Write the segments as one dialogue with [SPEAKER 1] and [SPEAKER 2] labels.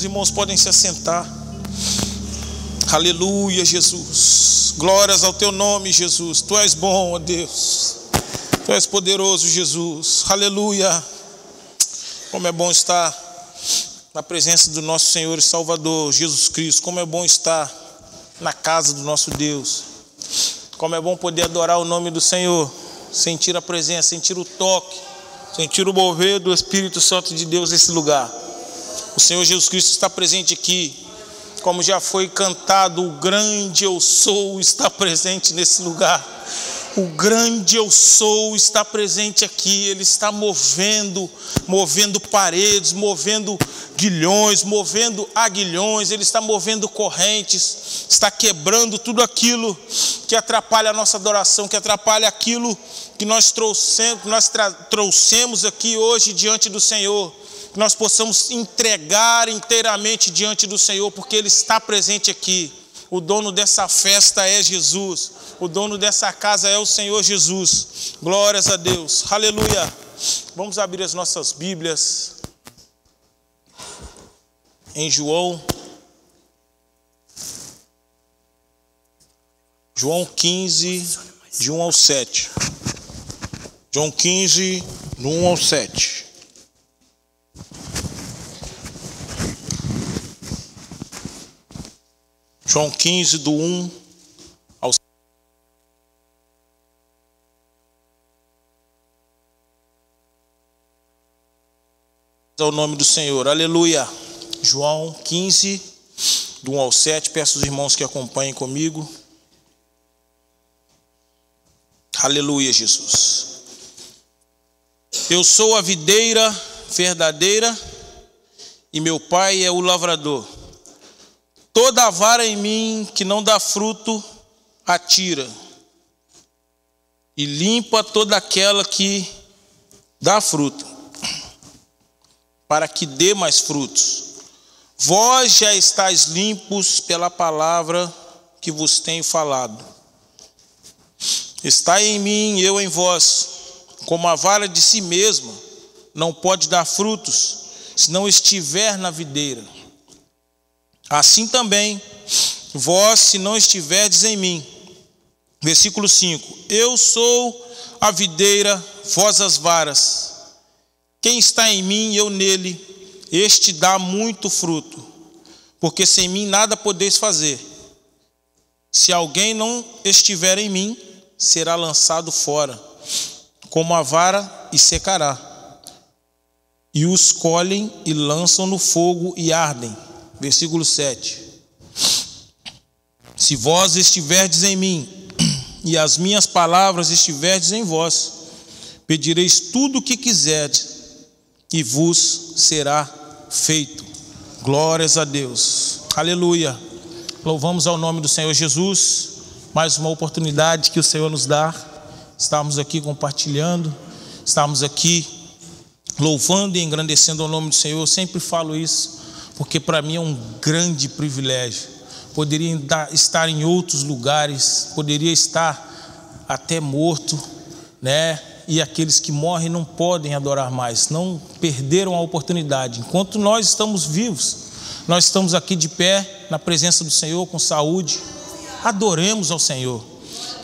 [SPEAKER 1] Os irmãos podem se assentar. Aleluia, Jesus. Glórias ao teu nome, Jesus. Tu és bom, ó Deus. Tu és poderoso, Jesus. Aleluia. Como é bom estar na presença do nosso Senhor e Salvador, Jesus Cristo. Como é bom estar na casa do nosso Deus. Como é bom poder adorar o nome do Senhor, sentir a presença, sentir o toque, sentir o mover do Espírito Santo de Deus nesse lugar. O Senhor Jesus Cristo está presente aqui. Como já foi cantado, o grande eu sou está presente nesse lugar. O grande eu sou está presente aqui. Ele está movendo paredes, movendo guilhões, movendo aguilhões. Ele está movendo correntes, está quebrando tudo aquilo que atrapalha a nossa adoração, que atrapalha aquilo que nós trouxemos aqui hoje diante do Senhor. Que nós possamos entregar inteiramente diante do Senhor, porque Ele está presente aqui. O dono dessa festa é Jesus. O dono dessa casa é o Senhor Jesus. Glórias a Deus. Aleluia. Vamos abrir as nossas Bíblias em João 15, de 1 ao 7. João 15, do 1 ao 7. João 15, do 1 ao 7. Ao nome do Senhor, aleluia. João 15, do 1 ao 7. Peço aos irmãos que acompanhem comigo. Aleluia, Jesus. Eu sou a videira verdadeira e meu Pai é o lavrador. Toda vara em mim que não dá fruto, atira, e limpa toda aquela que dá fruto, para que dê mais frutos. Vós já estáis limpos pela palavra que vos tenho falado. Estai em mim, eu em vós. Como a vara de si mesma não pode dar frutos, se não estiver na videira. Assim também, vós, se não estiverdes em mim. Versículo 5. Eu sou a videira, vós as varas. Quem está em mim, eu nele, este dá muito fruto, porque sem mim nada podeis fazer. Se alguém não estiver em mim, será lançado fora, como a vara, e secará. E os colhem e lançam no fogo e ardem. Versículo 7. Se vós estiverdes em mim, e as minhas palavras estiverdes em vós, pedireis tudo o que quiserdes, e vos será feito. Glórias a Deus. Aleluia. Louvamos ao nome do Senhor Jesus. Mais uma oportunidade que o Senhor nos dá. Estamos aqui compartilhando, estamos aqui louvando e engrandecendo o nome do Senhor. Eu sempre falo isso, porque para mim é um grande privilégio. Poderia estar em outros lugares, poderia estar até morto, né? E aqueles que morrem não podem adorar mais, não perderam a oportunidade. Enquanto nós estamos vivos, nós estamos aqui de pé, na presença do Senhor, com saúde. Adoremos ao Senhor.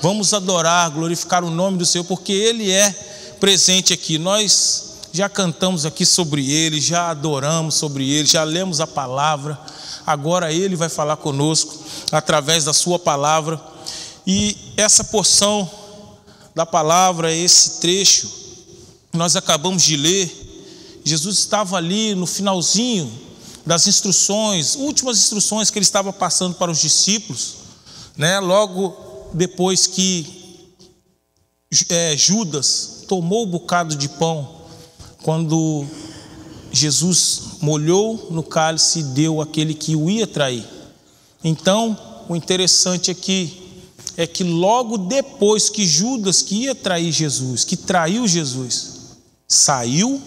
[SPEAKER 1] Vamos adorar, glorificar o nome do Senhor, porque Ele é presente aqui. Nós já cantamos aqui sobre Ele, já adoramos sobre Ele, já lemos a palavra. Agora Ele vai falar conosco através da sua palavra. E essa porção da palavra, esse trecho, nós acabamos de ler. Jesus estava ali no finalzinho das instruções, últimas instruções que Ele estava passando para os discípulos, né? Logo depois que Judas tomou o bocado de pão, quando Jesus molhou no cálice e deu àquele que o ia trair. Então, o interessante aqui é que logo depois que Judas, que ia trair Jesus, que traiu Jesus, saiu,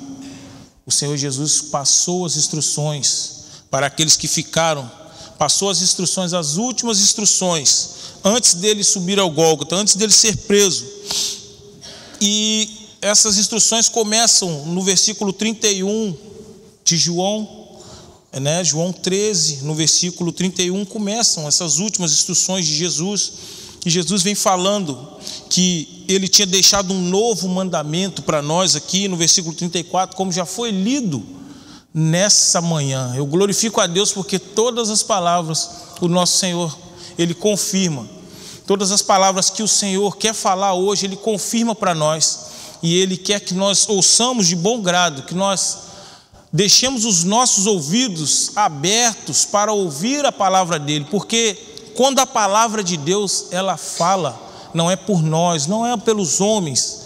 [SPEAKER 1] o Senhor Jesus passou as instruções para aqueles que ficaram, passou as instruções, as últimas instruções, antes dele subir ao Gólgota, antes dele ser preso. E essas instruções começam no versículo 31 de João, João 13, no versículo 31, começam essas últimas instruções de Jesus. E Jesus vem falando que ele tinha deixado um novo mandamento para nós aqui no versículo 34, como já foi lido nessa manhã. Eu glorifico a Deus porque todas as palavras o nosso Senhor, Ele confirma. Todas as palavras que o Senhor quer falar hoje, Ele confirma para nós. E Ele quer que nós ouçamos de bom grado, que nós deixemos os nossos ouvidos abertos para ouvir a palavra dEle. Porque quando a palavra de Deus, ela fala, não é por nós, não é pelos homens,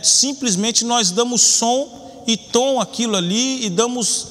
[SPEAKER 1] Simplesmente nós damos som e tom àquilo ali e damos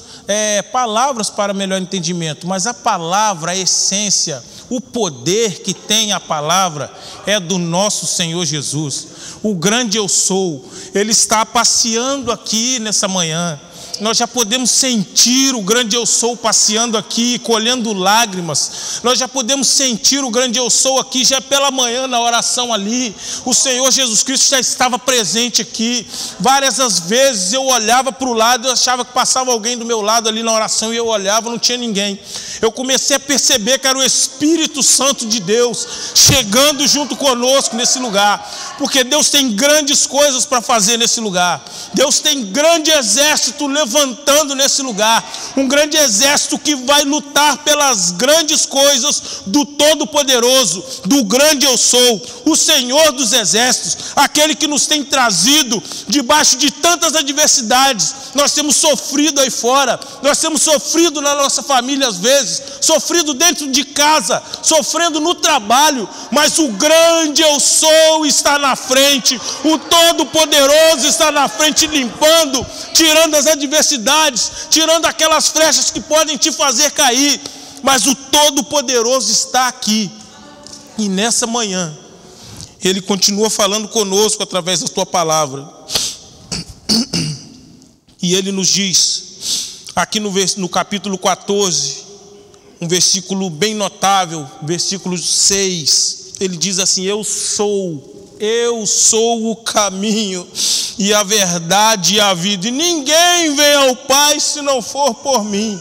[SPEAKER 1] palavras para melhor entendimento. Mas a palavra, a essência, o poder que tem a palavra é do nosso Senhor Jesus. O grande eu sou, Ele está passeando aqui nessa manhã. Nós já podemos sentir o grande eu sou passeando aqui, colhendo lágrimas. Nós já podemos sentir o grande eu sou aqui, já pela manhã na oração ali. O Senhor Jesus Cristo já estava presente aqui. Várias as vezes eu olhava para o lado, eu achava que passava alguém do meu lado ali na oração, e eu olhava, não tinha ninguém. Eu comecei a perceber que era o Espírito Santo de Deus chegando junto conosco nesse lugar, porque Deus tem grandes coisas para fazer nesse lugar. Deus tem grande exército levantando nesse lugar, um grande exército que vai lutar pelas grandes coisas do Todo-Poderoso, do grande eu sou, o Senhor dos exércitos, aquele que nos tem trazido debaixo de tantas adversidades. Nós temos sofrido aí fora, nós temos sofrido na nossa família às vezes, sofrido dentro de casa, sofrendo no trabalho, mas o grande eu sou está na frente, o Todo-Poderoso está na frente, limpando, tirando as adversidades, tirando aquelas flechas que podem te fazer cair. Mas o Todo-Poderoso está aqui, e nessa manhã Ele continua falando conosco através da tua palavra. E Ele nos diz aqui no capítulo 14, um versículo bem notável, versículo 6, Ele diz assim: eu sou o caminho e a verdade e a vida, e ninguém vem ao Pai se não for por mim.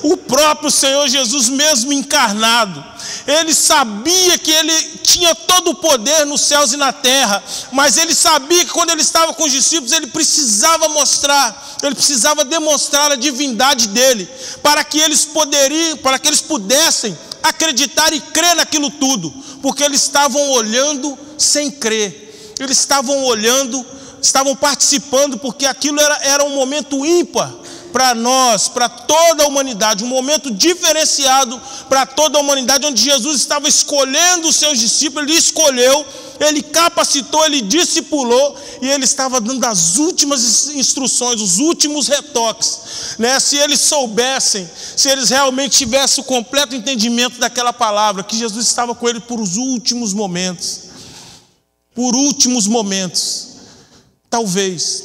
[SPEAKER 1] O próprio Senhor Jesus mesmo encarnado, Ele sabia que Ele tinha todo o poder nos céus e na terra, mas Ele sabia que quando Ele estava com os discípulos, Ele precisava demonstrar a divindade dEle, para que eles pudessem acreditar e crer naquilo tudo, porque eles estavam olhando sem crer, eles estavam olhando, estavam participando, porque aquilo era um momento ímpar para nós, para toda a humanidade, um momento diferenciado para toda a humanidade, onde Jesus estava escolhendo os seus discípulos. Ele escolheu, Ele capacitou, Ele discipulou, e Ele estava dando as últimas instruções, os últimos retoques, Se eles soubessem, se eles realmente tivessem o completo entendimento daquela palavra, que Jesus estava com ele por os últimos momentos, talvez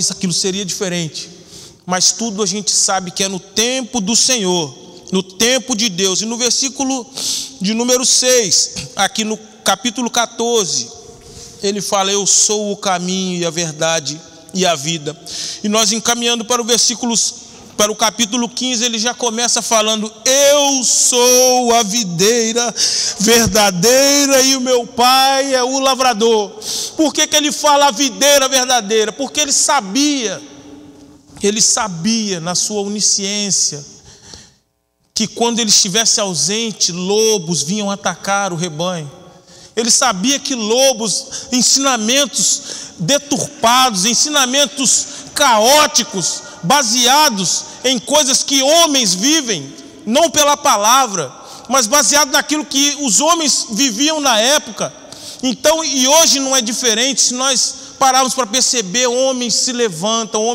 [SPEAKER 1] aquilo seria diferente. Mas tudo a gente sabe que é no tempo do Senhor, no tempo de Deus. E no versículo de número 6, aqui no capítulo 14, Ele fala: eu sou o caminho e a verdade e a vida. E nós encaminhando para o capítulo 15, Ele já começa falando: eu sou a videira verdadeira e o meu Pai é o lavrador. Por que Ele fala a videira verdadeira? Porque Ele sabia na sua onisciência que quando Ele estivesse ausente, lobos vinham atacar o rebanho. Ele sabia que lobos, ensinamentos deturpados, ensinamentos caóticos, baseados em coisas que homens vivem, não pela palavra, mas baseado naquilo que os homens viviam na época. Então, e hoje não é diferente. Se nós pararmos para perceber, homens se levantam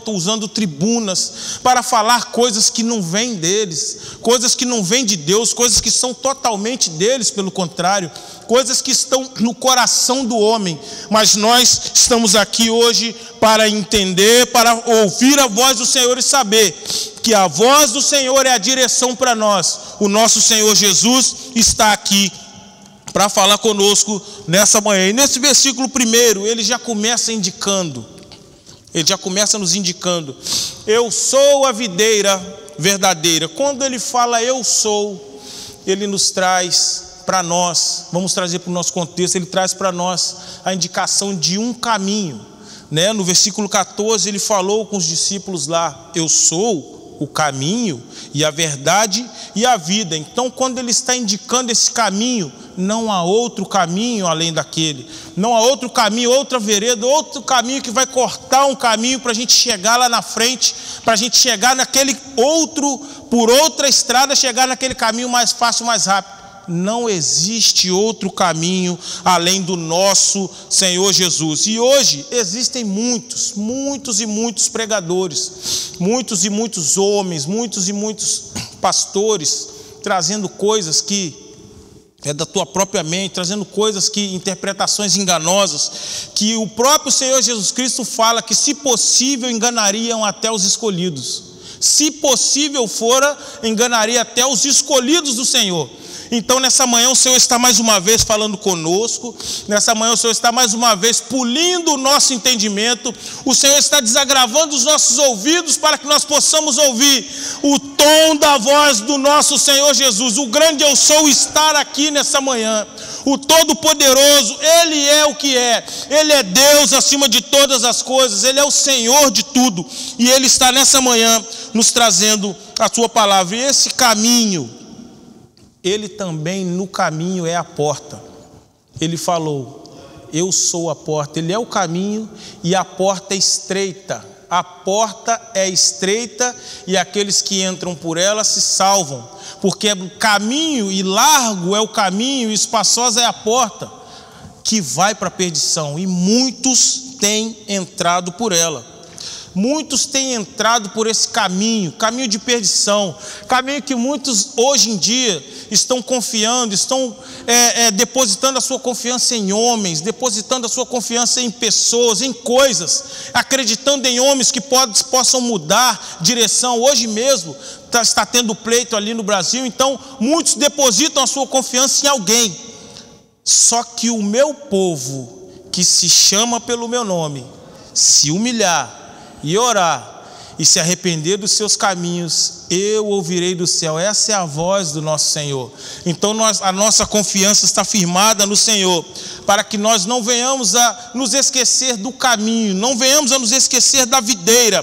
[SPEAKER 1] usando tribunas para falar coisas que não vêm deles, coisas que não vêm de Deus, coisas que são totalmente deles, pelo contrário, coisas que estão no coração do homem. Mas nós estamos aqui hoje para entender, para ouvir a voz do Senhor e saber que a voz do Senhor é a direção para nós. O nosso Senhor Jesus está aqui para falar conosco nessa manhã. E nesse versículo primeiro, ele já começa nos indicando Eu sou a videira verdadeira. Quando ele fala eu sou, ele nos traz para nós, vamos trazer para o nosso contexto, ele traz para nós a indicação de um caminho, né? No versículo 14 ele falou com os discípulos lá: eu sou o caminho e a verdade e a vida. Então, quando ele está indicando esse caminho, não há outro caminho além daquele, não há outro caminho, outra vereda, outro caminho que vai cortar um caminho para a gente chegar lá na frente, para a gente chegar naquele outro, por outra estrada, chegar naquele caminho mais fácil, mais rápido. Não existe outro caminho além do nosso Senhor Jesus. E hoje existem muitos pregadores, muitos e muitos homens, muitos e muitos pastores, trazendo coisas que é da tua própria mente, trazendo coisas que, interpretações enganosas, que o próprio Senhor Jesus Cristo fala que, se possível, enganariam até os escolhidos. Se possível fora, enganaria até os escolhidos do Senhor. Então, nessa manhã, o Senhor está mais uma vez falando conosco. Nessa manhã, o Senhor está mais uma vez polindo o nosso entendimento. O Senhor está desagravando os nossos ouvidos para que nós possamos ouvir o tom da voz do nosso Senhor Jesus. O grande eu sou estar aqui nessa manhã. O Todo-Poderoso, Ele é o que é. Ele é Deus acima de todas as coisas. Ele é o Senhor de tudo. E Ele está nessa manhã nos trazendo a sua palavra. E esse caminho, Ele também no caminho é a porta. Ele falou: eu sou a porta. Ele é o caminho e a porta é estreita. A porta é estreita e aqueles que entram por ela se salvam. Porque é caminho e largo é o caminho e espaçosa é a porta que vai para a perdição. E muitos têm entrado por ela. Muitos têm entrado por esse caminho de perdição, caminho que muitos hoje em dia estão confiando, estão depositando a sua confiança em homens, depositando a sua confiança em pessoas, em coisas, acreditando em homens que possam mudar direção. Hoje mesmo está tendo pleito ali no Brasil, então muitos depositam a sua confiança em alguém. Só que o meu povo, que se chama pelo meu nome, se humilhar e orar, e se arrepender dos seus caminhos, eu ouvirei do céu. Essa é a voz do nosso Senhor. Então a nossa confiança está firmada no Senhor, para que nós não venhamos a nos esquecer do caminho, não venhamos a nos esquecer da videira.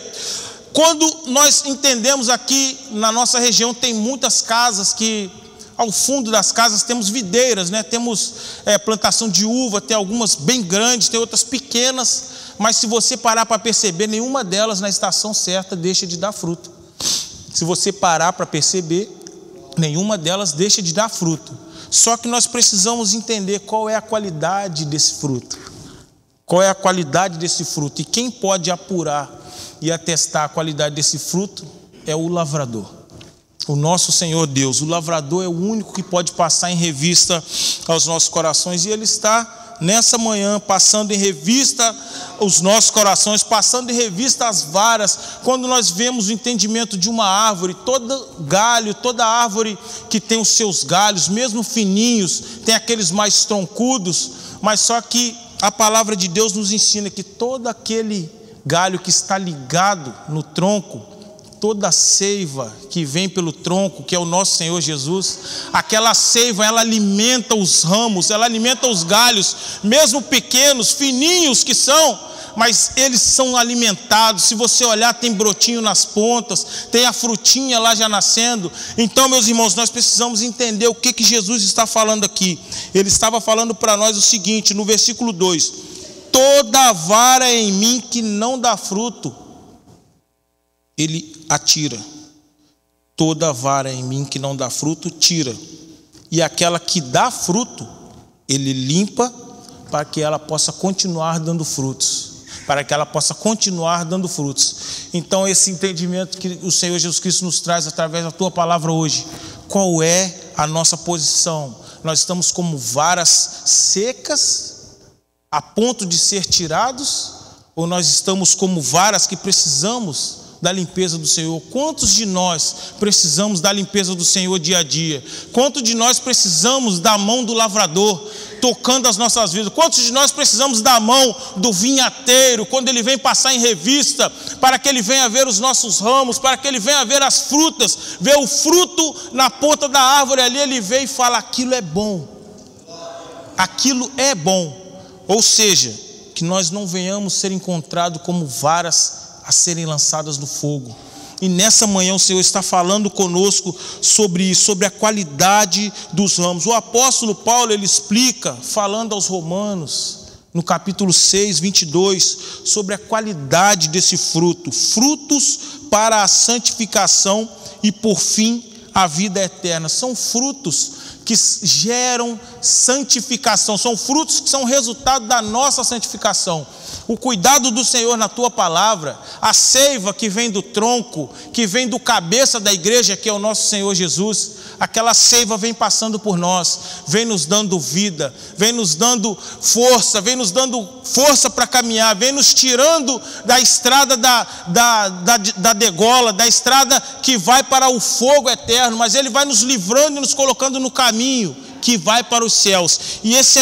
[SPEAKER 1] Quando nós entendemos aqui na nossa região, tem muitas casas que, ao fundo das casas, temos videiras, né? Temos plantação de uva, tem algumas bem grandes, tem outras pequenas. Mas se você parar para perceber, nenhuma delas na estação certa deixa de dar fruto. Se você parar para perceber, nenhuma delas deixa de dar fruto. Só que nós precisamos entender qual é a qualidade desse fruto. Qual é a qualidade desse fruto? E quem pode apurar e atestar a qualidade desse fruto é o lavrador. O nosso Senhor Deus. O lavrador é o único que pode passar em revista aos nossos corações. E Ele está nessa manhã passando em revista os nossos corações, passando em revista as varas. Quando nós vemos o entendimento de uma árvore, todo galho, toda árvore que tem os seus galhos, mesmo fininhos, tem aqueles mais troncudos, mas só que a palavra de Deus nos ensina que todo aquele galho que está ligado no tronco, toda a seiva que vem pelo tronco, que é o nosso Senhor Jesus, aquela seiva, ela alimenta os ramos, ela alimenta os galhos, mesmo pequenos, fininhos que são, mas eles são alimentados. Se você olhar, tem brotinho nas pontas, tem a frutinha lá já nascendo. Então, meus irmãos, nós precisamos entender o que Jesus está falando aqui. Ele estava falando para nós o seguinte, no versículo 2: toda vara em mim que não dá fruto, Ele atira. Toda vara em mim que não dá fruto, tira. E aquela que dá fruto, Ele limpa, para que ela possa continuar dando frutos. Para que ela possa continuar dando frutos. Então, esse entendimento que o Senhor Jesus Cristo nos traz através da tua palavra hoje. Qual é a nossa posição? Nós estamos como varas secas, a ponto de ser tirados? Ou nós estamos como varas que precisamos da limpeza do Senhor? Quantos de nós precisamos da limpeza do Senhor dia a dia? Quantos de nós precisamos da mão do lavrador tocando as nossas vidas? Quantos de nós precisamos da mão do vinhateiro, quando ele vem passar em revista, para que ele venha ver os nossos ramos, para que ele venha ver as frutas, ver o fruto na ponta da árvore ali, ele vê e fala: aquilo é bom, aquilo é bom. Ou seja, que nós não venhamos ser encontrados como varas a serem lançadas no fogo. E nessa manhã o Senhor está falando conosco sobre isso, sobre a qualidade dos ramos. O apóstolo Paulo, ele explica, falando aos Romanos, no capítulo 6, 22, sobre a qualidade desse fruto. Frutos para a santificação e, por fim, a vida eterna. São frutos que geram santificação, são frutos que são resultado da nossa santificação. O cuidado do Senhor na tua palavra, a seiva que vem do tronco, que vem do cabeça da igreja, que é o nosso Senhor Jesus, aquela seiva vem passando por nós, vem nos dando vida, vem nos dando força para caminhar, vem nos tirando da estrada da degola, da estrada que vai para o fogo eterno, mas Ele vai nos livrando e nos colocando no caminho que vai para os céus. E esse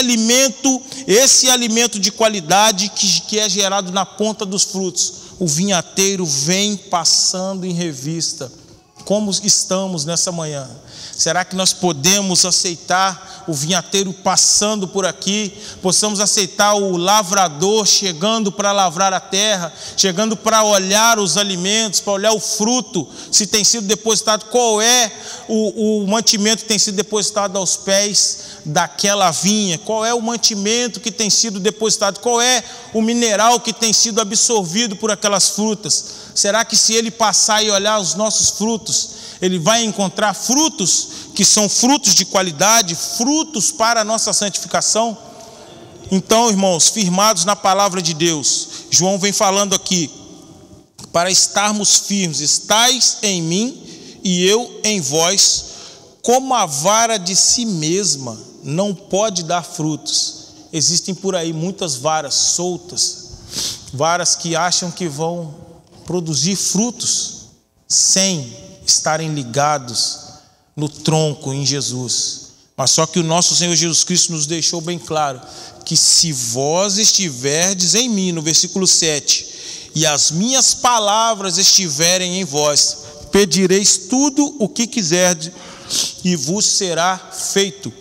[SPEAKER 1] alimento de qualidade que é gerado na ponta dos frutos, o vinhateiro vem passando em revista. Como estamos nessa manhã? Será que nós podemos aceitar o vinhateiro passando por aqui? Possamos aceitar o lavrador chegando para lavrar a terra, chegando para olhar os alimentos, para olhar o fruto, se tem sido depositado, qual é o mantimento que tem sido depositado aos pés daquela vinha, qual é o mantimento que tem sido depositado, qual é o mineral que tem sido absorvido por aquelas frutas. Será que se ele passar e olhar os nossos frutos, ele vai encontrar frutos que são frutos de qualidade, frutos para a nossa santificação? Então, irmãos, firmados na palavra de Deus, João vem falando aqui, para estarmos firmes: estais em mim e eu em vós, como a vara de si mesma não pode dar frutos. Existem por aí muitas varas soltas, varas que acham que vão produzir frutos sem estarem ligados no tronco em Jesus. Mas só que o nosso Senhor Jesus Cristo nos deixou bem claro que se vós estiverdes em mim, no versículo 7, e as minhas palavras estiverem em vós, pedireis tudo o que quiserdes e vos será feito.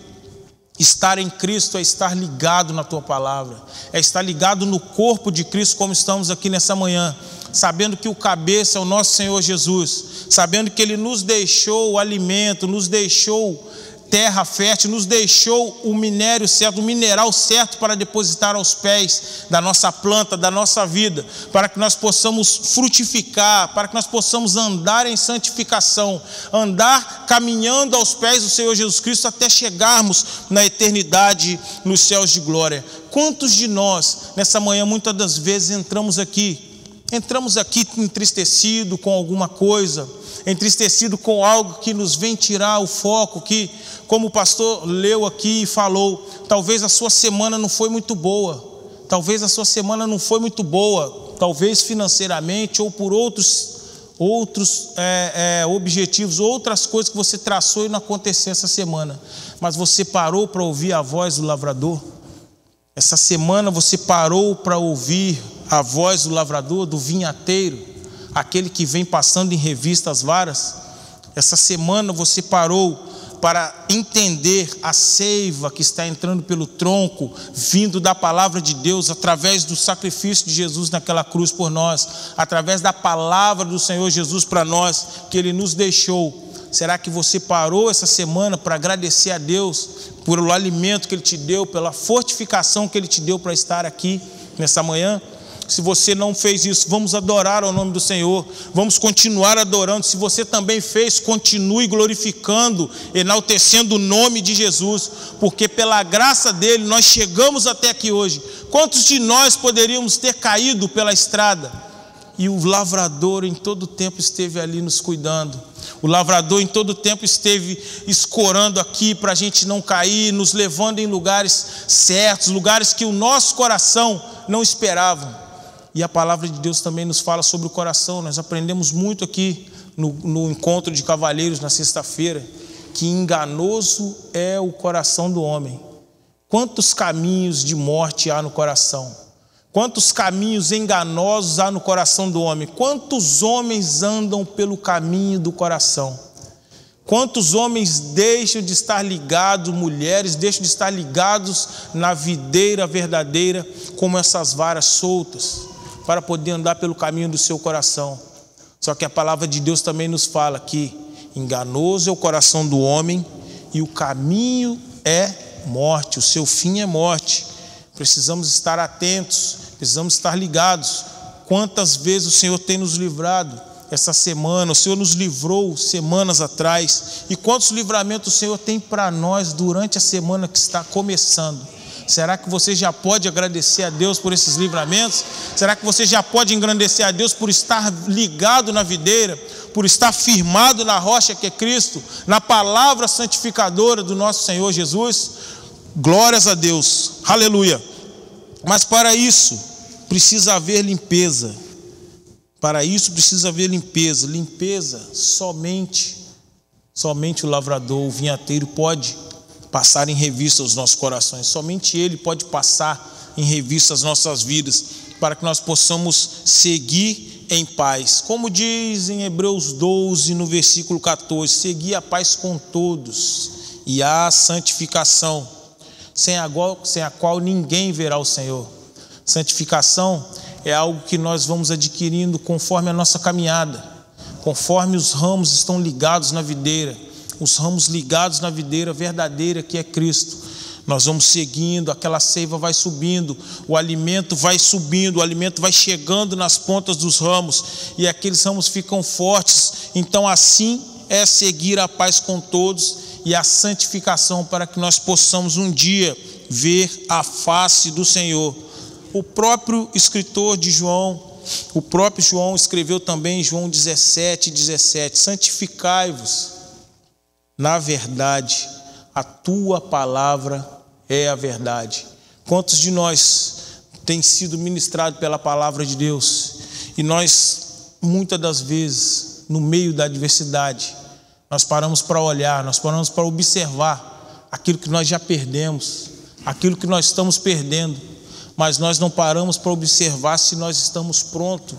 [SPEAKER 1] Estar em Cristo é estar ligado na tua palavra, é estar ligado no corpo de Cristo, como estamos aqui nessa manhã, sabendo que o cabeça é o nosso Senhor Jesus, sabendo que Ele nos deixou o alimento, nos deixou terra fértil, nos deixou o minério certo, o mineral certo para depositar aos pés da nossa planta, da nossa vida, para que nós possamos frutificar, para que nós possamos andar em santificação, andar caminhando aos pés do Senhor Jesus Cristo até chegarmos na eternidade, nos céus de glória. Quantos de nós, nessa manhã, muitas das vezes entramos aqui entristecido com alguma coisa, entristecido com algo que nos vem tirar o foco, que, como o pastor leu aqui e falou, talvez a sua semana não foi muito boa, talvez financeiramente ou por outros objetivos, outras coisas que você traçou e não aconteceu essa semana, mas você parou para ouvir a voz do lavrador? Essa semana você parou para ouvir a voz do lavrador, do vinhateiro, aquele que vem passando em revista as varas? Essa semana você parou para entender a seiva que está entrando pelo tronco, vindo da palavra de Deus, através do sacrifício de Jesus naquela cruz por nós, através da palavra do Senhor Jesus para nós, que Ele nos deixou? Será que você parou essa semana para agradecer a Deus por o alimento que Ele te deu, pela fortificação que Ele te deu para estar aqui nessa manhã? Se você não fez isso, vamos adorar ao nome do Senhor, vamos continuar adorando. Se você também fez, continue glorificando, enaltecendo o nome de Jesus, porque pela graça dele nós chegamos até aqui hoje. Quantos de nós poderíamos ter caído pela estrada? E o lavrador em todo o tempo esteve ali nos cuidando. O lavrador em todo o tempo esteve escorando aqui para a gente não cair, nos levando em lugares certos, lugares que o nosso coração não esperava. E a palavra de Deus também nos fala sobre o coração. Nós aprendemos muito aqui no encontro de cavalheiros na sexta-feira, que enganoso é o coração do homem. Quantos caminhos de morte há no coração? Quantos caminhos enganosos há no coração do homem? Quantos homens andam pelo caminho do coração? Quantos homens deixam de estar ligados, mulheres deixam de estar ligados na videira verdadeira, como essas varas soltas, para poder andar pelo caminho do seu coração. Só que a palavra de Deus também nos fala que enganoso é o coração do homem e o caminho é morte, o seu fim é morte. Precisamos estar atentos, precisamos estar ligados. Quantas vezes o Senhor tem nos livrado essa semana? O Senhor nos livrou semanas atrás. E quantos livramentos o Senhor tem para nós durante a semana que está começando? Será que você já pode agradecer a Deus por esses livramentos? Será que você já pode engrandecer a Deus por estar ligado na videira, por estar firmado na rocha que é Cristo, na palavra santificadora do nosso Senhor Jesus? Glórias a Deus, aleluia. Mas para isso precisa haver limpeza. Para isso precisa haver limpeza. Limpeza somente o lavrador, o vinhateiro pode passar em revista os nossos corações. Somente Ele pode passar em revista as nossas vidas, para que nós possamos seguir em paz. Como diz em Hebreus 12, no versículo 14, seguir a paz com todos e a santificação, sem a qual ninguém verá o Senhor. Santificação é algo que nós vamos adquirindo conforme a nossa caminhada, conforme os ramos estão ligados na videira, os ramos ligados na videira verdadeira que é Cristo. Nós vamos seguindo, aquela seiva vai subindo, o alimento vai subindo, o alimento vai chegando nas pontas dos ramos e aqueles ramos ficam fortes. Então assim é seguir a paz com todos e a santificação, para que nós possamos um dia ver a face do Senhor. O próprio escritor de João, o próprio João escreveu também em João 17:17, santificai-vos na verdade, a tua palavra é a verdade. Quantos de nós tem sido ministrado pela palavra de Deus? E nós, muitas das vezes, no meio da adversidade, nós paramos para olhar, nós paramos para observar aquilo que nós já perdemos, aquilo que nós estamos perdendo, mas nós não paramos para observar se nós estamos prontos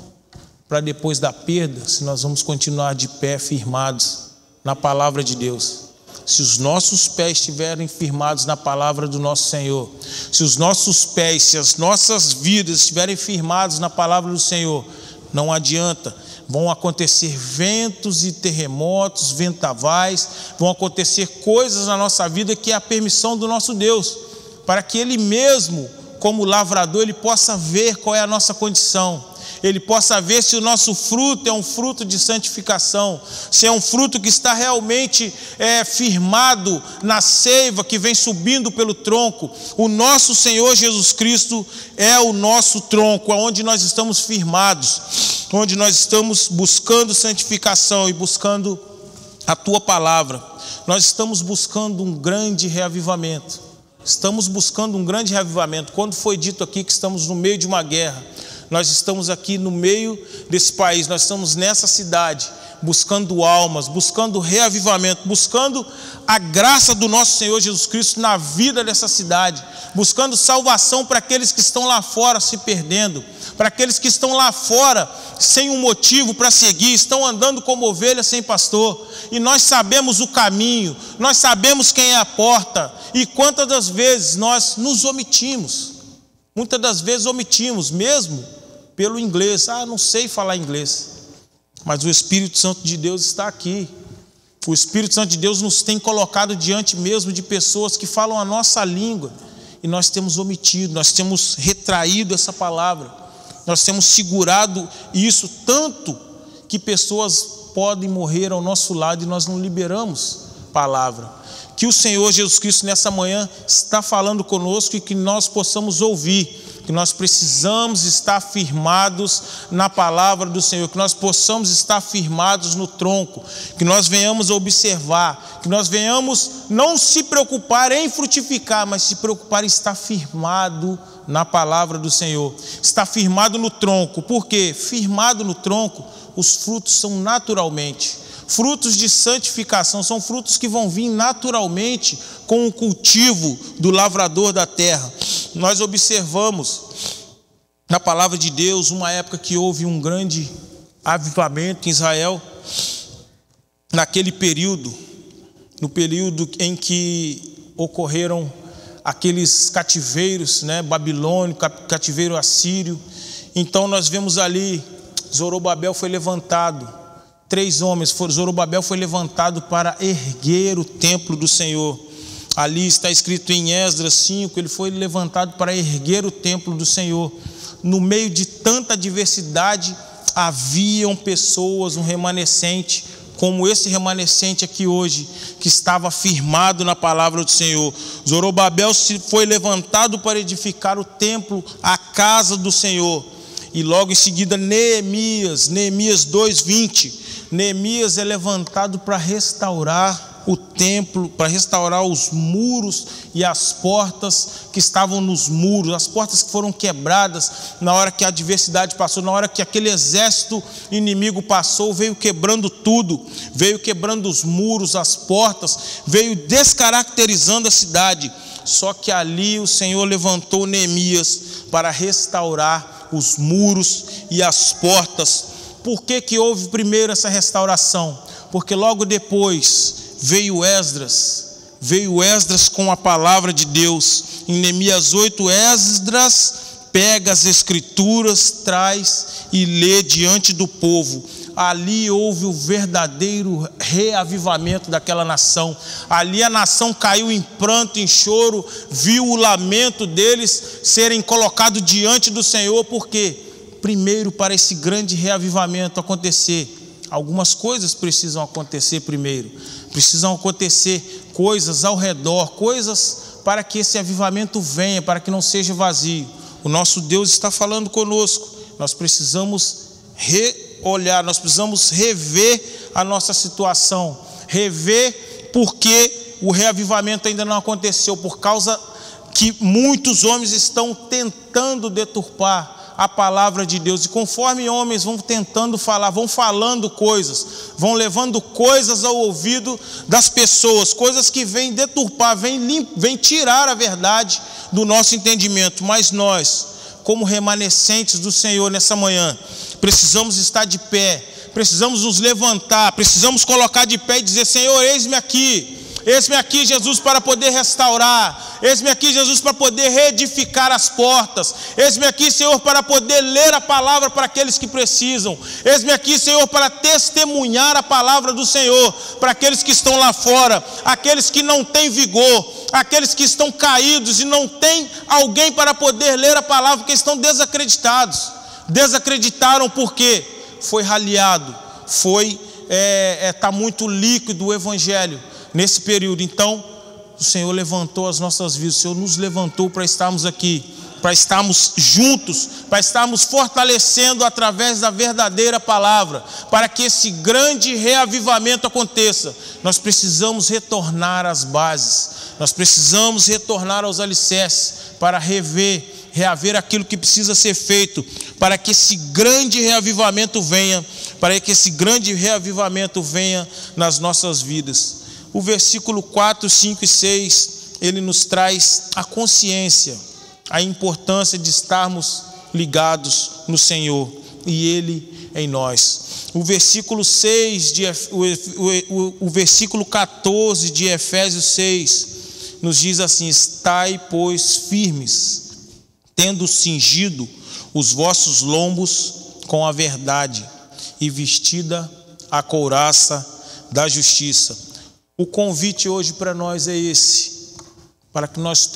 [SPEAKER 1] para depois da perda, se nós vamos continuar de pé firmados na palavra de Deus. Se os nossos pés estiverem firmados na palavra do nosso Senhor, se os nossos pés, se as nossas vidas estiverem firmados na palavra do Senhor, não adianta, vão acontecer ventos e terremotos, vendavais, vão acontecer coisas na nossa vida que é a permissão do nosso Deus, para que Ele mesmo, como lavrador, Ele possa ver qual é a nossa condição, Ele possa ver se o nosso fruto é um fruto de santificação, se é um fruto que está realmente firmado na seiva que vem subindo pelo tronco. O nosso Senhor Jesus Cristo é o nosso tronco, onde nós estamos firmados, onde nós estamos buscando santificação e buscando a Tua palavra. Nós estamos buscando um grande reavivamento. Estamos buscando um grande reavivamento. Quando foi dito aqui que estamos no meio de uma guerra, nós estamos aqui no meio desse país, nós estamos nessa cidade, buscando almas, buscando reavivamento, buscando a graça do nosso Senhor Jesus Cristo na vida dessa cidade, buscando salvação para aqueles que estão lá fora se perdendo, para aqueles que estão lá fora sem um motivo para seguir, estão andando como ovelhas sem pastor. E nós sabemos o caminho, nós sabemos quem é a porta, e quantas das vezes nós nos omitimos, muitas das vezes omitimos, mesmo pelo inglês. Não sei falar inglês, mas o Espírito Santo de Deus está aqui. O Espírito Santo de Deus nos tem colocado diante mesmo de pessoas que falam a nossa língua, e nós temos omitido, nós temos retraído essa palavra, nós temos segurado isso tanto que pessoas podem morrer ao nosso lado e nós não liberamos palavra. Que o Senhor Jesus Cristo nessa manhã está falando conosco e que nós possamos ouvir, que nós precisamos estar firmados na palavra do Senhor, que nós possamos estar firmados no tronco, que nós venhamos observar, que nós venhamos não se preocupar em frutificar, mas se preocupar em estar firmado na palavra do Senhor. Está firmado no tronco. Por quê? Firmado no tronco, os frutos são naturalmente. Frutos de santificação são frutos que vão vir naturalmente com o cultivo do lavrador da terra. Nós observamos na palavra de Deus uma época que houve um grande avivamento em Israel, naquele período, no período em que ocorreram aqueles cativeiros, babilônico, cativeiro assírio. Então nós vemos ali, Zorobabel foi levantado, 3 homens, Zorobabel foi levantado para erguer o templo do Senhor. Ali está escrito em Esdras 5, ele foi levantado para erguer o templo do Senhor. No meio de tanta diversidade, haviam pessoas, um remanescente, como esse remanescente aqui hoje, que estava firmado na palavra do Senhor. Zorobabel foi levantado para edificar o templo, a casa do Senhor. E logo em seguida Neemias 2:20, Neemias é levantado para restaurar o templo, para restaurar os muros e as portas que estavam nos muros, as portas que foram quebradas na hora que a adversidade passou, na hora que aquele exército inimigo passou, veio quebrando tudo, veio quebrando os muros, as portas, veio descaracterizando a cidade. Só que ali o Senhor levantou Neemias para restaurar os muros e as portas. Por que houve primeiro essa restauração? Porque logo depois veio Esdras com a palavra de Deus. Em Neemias 8, Esdras pega as escrituras, traz e lê diante do povo. Ali houve o verdadeiro reavivamento daquela nação. Ali a nação caiu em pranto, em choro, viu o lamento deles serem colocados diante do Senhor. Porque primeiro, para esse grande reavivamento acontecer, algumas coisas precisam acontecer primeiro. Precisam acontecer coisas ao redor, coisas para que esse avivamento venha, para que não seja vazio. O nosso Deus está falando conosco. Nós precisamos olhar, nós precisamos rever a nossa situação, rever porque o reavivamento ainda não aconteceu, por causa que muitos homens estão tentando deturpar a palavra de Deus, e conforme homens vão tentando falar, vão falando coisas, vão levando coisas ao ouvido das pessoas, coisas que vêm deturpar, vêm tirar a verdade do nosso entendimento. Mas nós, como remanescentes do Senhor nessa manhã, precisamos estar de pé, precisamos nos levantar, precisamos colocar de pé e dizer: Senhor, eis-me aqui, Jesus, para poder restaurar. Eis-me aqui, Jesus, para poder reedificar as portas. Eis-me aqui, Senhor, para poder ler a palavra para aqueles que precisam. Eis-me aqui, Senhor, para testemunhar a palavra do Senhor para aqueles que estão lá fora, aqueles que não têm vigor, aqueles que estão caídos e não têm alguém para poder ler a palavra, porque estão desacreditados. Desacreditaram porque foi ralhado, está muito líquido o evangelho nesse período. Então o Senhor levantou as nossas vidas, o Senhor nos levantou para estarmos aqui, para estarmos juntos, para estarmos fortalecendo através da verdadeira palavra, para que esse grande reavivamento aconteça. Nós precisamos retornar às bases, nós precisamos retornar aos alicerces para reaver aquilo que precisa ser feito, para que esse grande reavivamento venha, nas nossas vidas. O versículo 4, 5 e 6, ele nos traz a consciência, a importância de estarmos ligados no Senhor e Ele em nós. O versículo 6, o versículo 14 de Efésios 6, nos diz assim: estai, pois, firmes, tendo cingido os vossos lombos com a verdade e vestida a couraça da justiça. O convite hoje para nós é esse, para que nós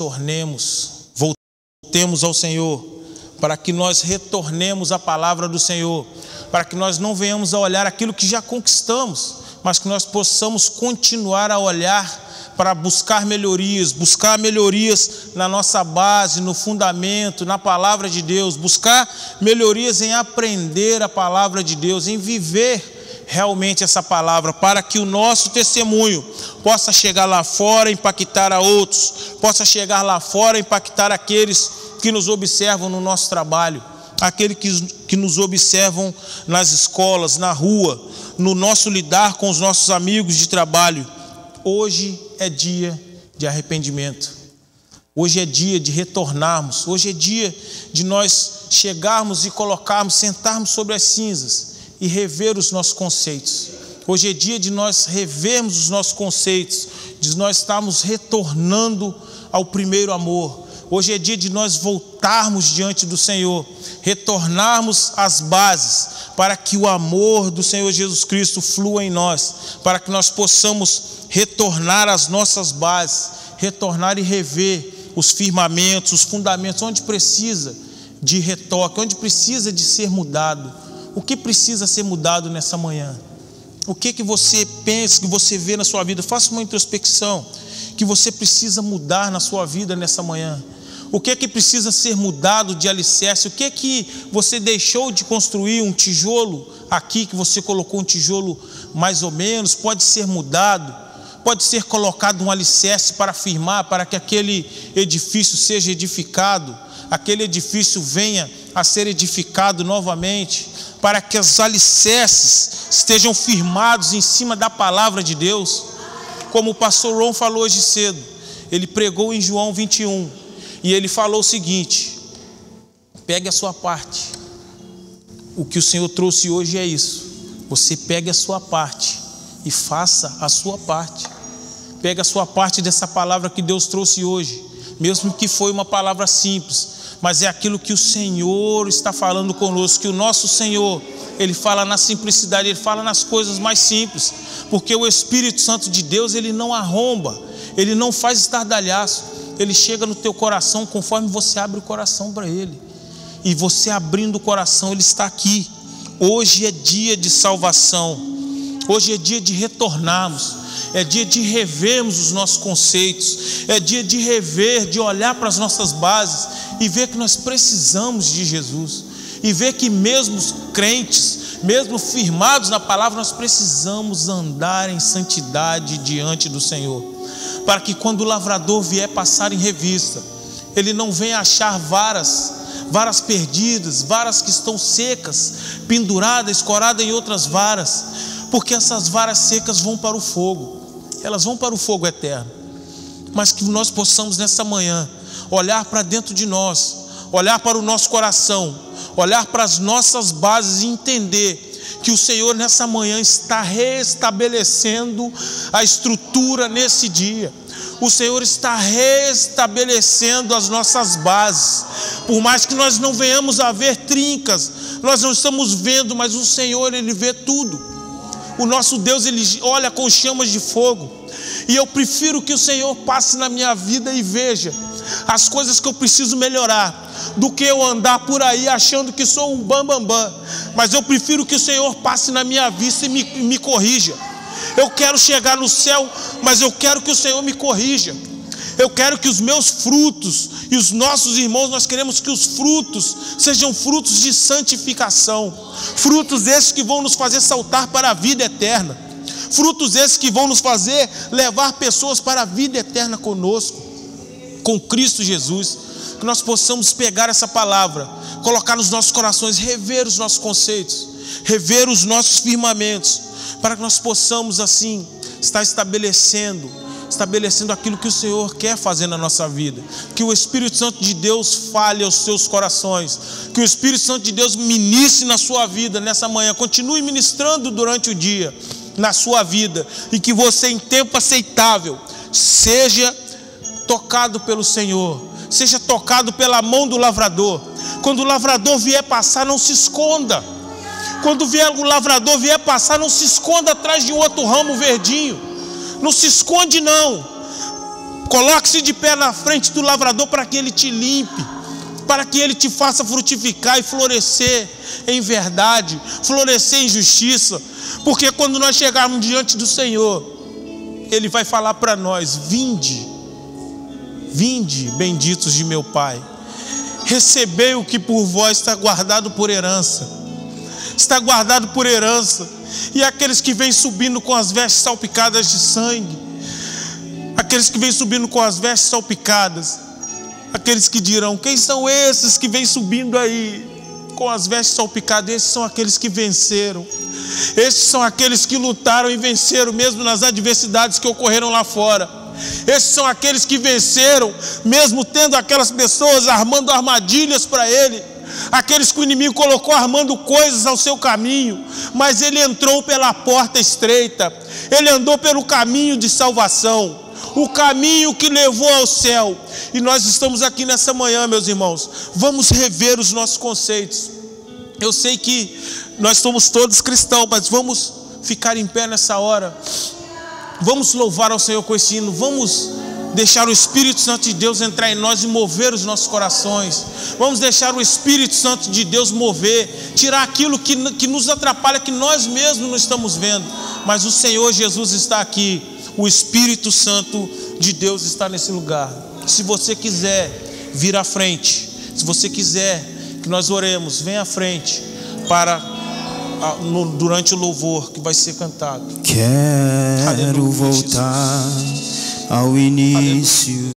[SPEAKER 1] voltemos ao Senhor, para que nós retornemos à palavra do Senhor, para que nós não venhamos a olhar aquilo que já conquistamos, mas que nós possamos continuar a olhar para buscar melhorias na nossa base, no fundamento, na palavra de Deus, buscar melhorias em aprender a palavra de Deus, em viver realmente essa palavra, para que o nosso testemunho possa chegar lá fora e impactar a outros, possa chegar lá fora e impactar aqueles que nos observam no nosso trabalho, aqueles que nos observam nas escolas, na rua, no nosso lidar com os nossos amigos de trabalho. Hoje é dia de arrependimento. Hoje é dia de retornarmos. Hoje é dia de nós chegarmos e colocarmos, sentarmos sobre as cinzas e rever os nossos conceitos. Hoje é dia de nós revermos os nossos conceitos, de nós estarmos retornando ao primeiro amor. Hoje é dia de nós voltarmos diante do Senhor, retornarmos às bases, para que o amor do Senhor Jesus Cristo flua em nós, para que nós possamos retornar às nossas bases, retornar e rever os firmamentos, os fundamentos, onde precisa de retoque, onde precisa de ser mudado. O que precisa ser mudado nessa manhã? O que você pensa, que você vê na sua vida? Faça uma introspecção, que você precisa mudar na sua vida nessa manhã. O que precisa ser mudado de alicerce? O que você deixou de construir? Um tijolo aqui, que você colocou um tijolo mais ou menos, pode ser mudado. Pode ser colocado um alicerce para firmar, para que aquele edifício seja edificado, aquele edifício venha a ser edificado novamente, para que os alicerces estejam firmados em cima da palavra de Deus. Como o pastor Ron falou hoje cedo, ele pregou em João 21, e ele falou o seguinte: pegue a sua parte. O que o Senhor trouxe hoje é isso. Você pegue a sua parte e faça a sua parte. Pega a sua parte dessa palavra que Deus trouxe hoje, mesmo que foi uma palavra simples, mas é aquilo que o Senhor está falando conosco, que o nosso Senhor, Ele fala na simplicidade, Ele fala nas coisas mais simples, porque o Espírito Santo de Deus, Ele não arromba, Ele não faz estardalhaço, Ele chega no teu coração conforme você abre o coração para Ele, e você abrindo o coração, Ele está aqui. Hoje é dia de salvação, hoje é dia de retornarmos, é dia de revermos os nossos conceitos, é dia de rever, de olhar para as nossas bases e ver que nós precisamos de Jesus, e ver que mesmo crentes, mesmo firmados na palavra, nós precisamos andar em santidade diante do Senhor, para que quando o lavrador vier passar em revista, ele não venha achar varas perdidas, varas que estão secas, penduradas, escoradas em outras varas, porque essas varas secas vão para o fogo, elas vão para o fogo eterno. Mas que nós possamos nessa manhã olhar para dentro de nós, olhar para o nosso coração, olhar para as nossas bases e entender que o Senhor nessa manhã está restabelecendo a estrutura nesse dia. O Senhor está restabelecendo as nossas bases. Por mais que nós não venhamos a ver trincas, nós não estamos vendo, mas o Senhor, Ele vê tudo. O nosso Deus, Ele olha com chamas de fogo. E eu prefiro que o Senhor passe na minha vida e veja as coisas que eu preciso melhorar, do que eu andar por aí achando que sou um bambambam. Mas eu prefiro que o Senhor passe na minha vista e me corrija. Eu quero chegar no céu, mas eu quero que o Senhor me corrija. Eu quero que os meus frutos e os nossos irmãos, nós queremos que os frutos sejam frutos de santificação, frutos esses que vão nos fazer saltar para a vida eterna, frutos esses que vão nos fazer levar pessoas para a vida eterna conosco, com Cristo Jesus. Que nós possamos pegar essa palavra, colocar nos nossos corações, rever os nossos conceitos, rever os nossos firmamentos, para que nós possamos assim estar estabelecendo aquilo que o Senhor quer fazer na nossa vida. Que o Espírito Santo de Deus fale aos seus corações, que o Espírito Santo de Deus ministre na sua vida nessa manhã, continue ministrando durante o dia na sua vida, e que você em tempo aceitável seja tocado pelo Senhor, seja tocado pela mão do lavrador. Quando o lavrador vier passar, não se esconda. Quando o lavrador vier passar, não se esconda atrás de um outro ramo verdinho. Não se esconde não. Coloque-se de pé na frente do lavrador para que ele te limpe, para que ele te faça frutificar e florescer em verdade, florescer em justiça. Porque quando nós chegarmos diante do Senhor, Ele vai falar para nós: vinde, benditos de meu Pai, recebei o que por vós está guardado por herança. Está guardado por herança. E aqueles que vêm subindo com as vestes salpicadas de sangue, aqueles que vêm subindo com as vestes salpicadas, Aqueles que dirão: quem são esses que vêm subindo aí com as vestes salpicadas? Esses são aqueles que venceram. Esses são aqueles que lutaram e venceram mesmo nas adversidades que ocorreram lá fora. Esses são aqueles que venceram mesmo tendo aquelas pessoas armando armadilhas para ele. Aqueles que o inimigo colocou armando coisas ao seu caminho, mas ele entrou pela porta estreita. Ele andou pelo caminho de salvação, o caminho que levou ao céu. E nós estamos aqui nessa manhã, meus irmãos, vamos rever os nossos conceitos. Eu sei que nós somos todos cristãos, mas vamos ficar em pé nessa hora. Vamos louvar ao Senhor com esse hino. Vamos deixar o Espírito Santo de Deus entrar em nós e mover os nossos corações. Vamos deixar o Espírito Santo de Deus mover, tirar aquilo que nos atrapalha, que nós mesmos não estamos vendo. Mas o Senhor Jesus está aqui. O Espírito Santo de Deus está nesse lugar. Se você quiser vir à frente, se você quiser que nós oremos, vem à frente durante o louvor que vai ser cantado.
[SPEAKER 2] Quero voltar ao início.